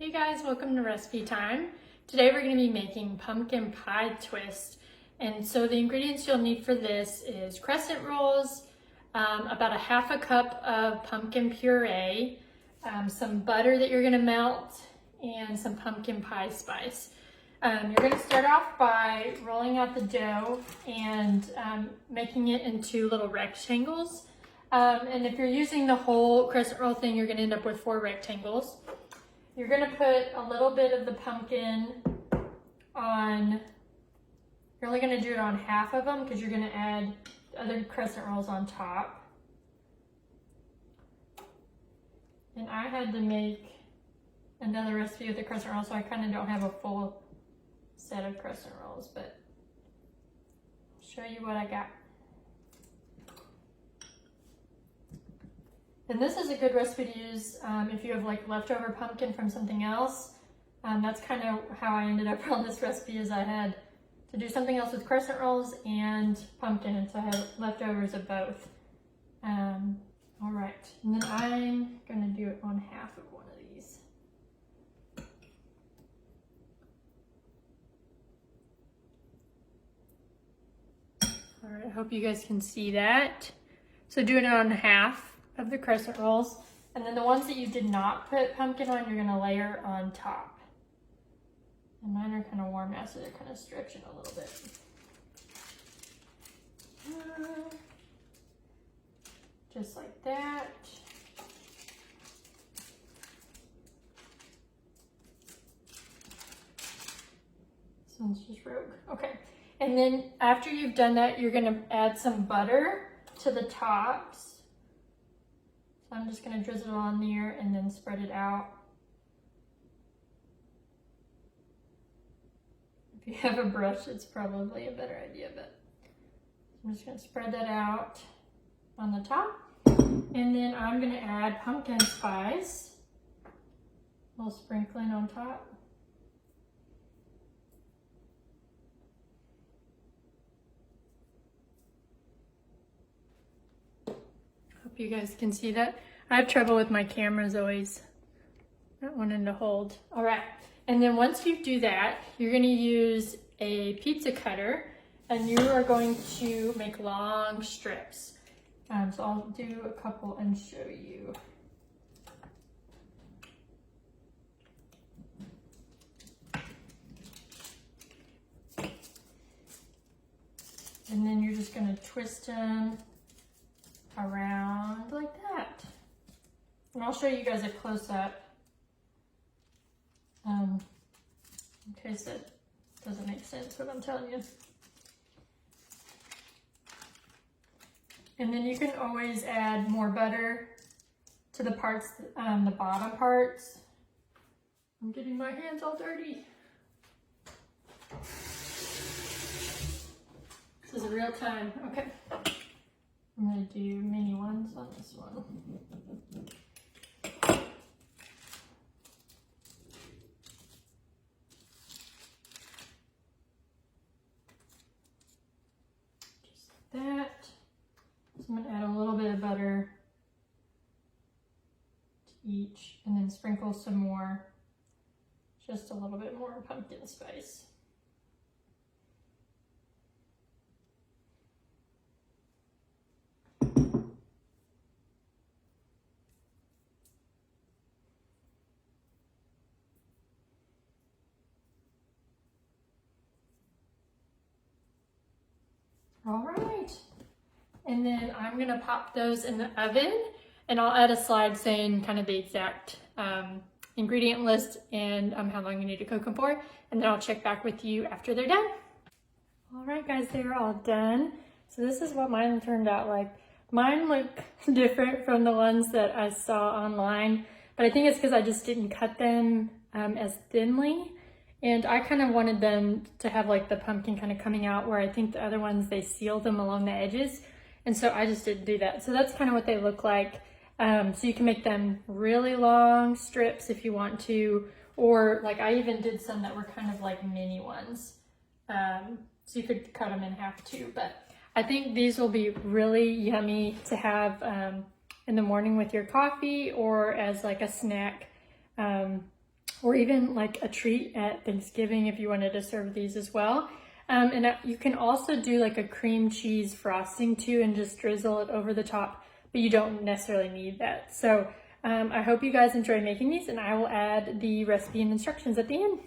Hey guys, welcome to Recipe Time. Today we're going to be making pumpkin pie twist. And so the ingredients you'll need for this is crescent rolls, about a half a cup of pumpkin puree, some butter that you're going to melt, and some pumpkin pie spice. You're going to start off by rolling out the dough and making it into little rectangles. And if you're using the whole crescent roll thing, you're going to end up with 4 rectangles. You're going to put a little bit of the pumpkin on, you're only going to do it on half of them because you're going to add other crescent rolls on top. And I had to make another recipe with the crescent roll, so I kind of don't have a full set of crescent rolls, but I'll show you what I got. And this is a good recipe to use if you have like leftover pumpkin from something else. That's kind of how I ended up on this recipe, is I had to do something else with crescent rolls and pumpkin, and so I have leftovers of both. All right, and then I'm gonna do it on half of one of these. All right, I hope you guys can see that. So doing it on half of the crescent rolls, and then the ones that you did not put pumpkin on, you're gonna layer on top. And mine are kind of warm now, so they're kind of stretching a little bit. Just like that. This one's just rogue. Okay, and then after you've done that, you're gonna add some butter to the tops. I'm just going to drizzle it on there and then spread it out. If you have a brush, it's probably a better idea, but I'm just going to spread that out on the top. And then I'm going to add pumpkin spice, a little sprinkling on top. Hope you guys can see that. I have trouble with my cameras always not wanting to hold. All right, and then once you do that, you're gonna use a pizza cutter and you are going to make long strips. So I'll do a couple and show you. And then you're just gonna twist them around like that. And I'll show you guys a close-up in case that doesn't make sense what I'm telling you. And then you can always add more butter to the parts, the bottom parts. I'm getting my hands all dirty. This is a real time. Okay. I'm going to do mini ones on this one. Just like that. So I'm going to add a little bit of butter to each and then sprinkle some more, just a little bit more pumpkin spice. All right, and then I'm gonna pop those in the oven, and I'll add a slide saying kind of the exact ingredient list and how long you need to cook them for, and then I'll check back with you after they're done. All right guys, they're all done. So this is what mine turned out like. Mine look different from the ones that I saw online, but I think it's because I just didn't cut them as thinly. And I kind of wanted them to have like the pumpkin kind of coming out, where I think the other ones, they sealed them along the edges. And so I just didn't do that. So that's kind of what they look like. So you can make them really long strips if you want to, or like I even did some that were kind of like mini ones. So you could cut them in half too. But I think these will be really yummy to have in the morning with your coffee or as like a snack. or even like a treat at Thanksgiving if you wanted to serve these as well. And you can also do like a cream cheese frosting too and just drizzle it over the top, but you don't necessarily need that. So I hope you guys enjoy making these, and I will add the recipe and instructions at the end.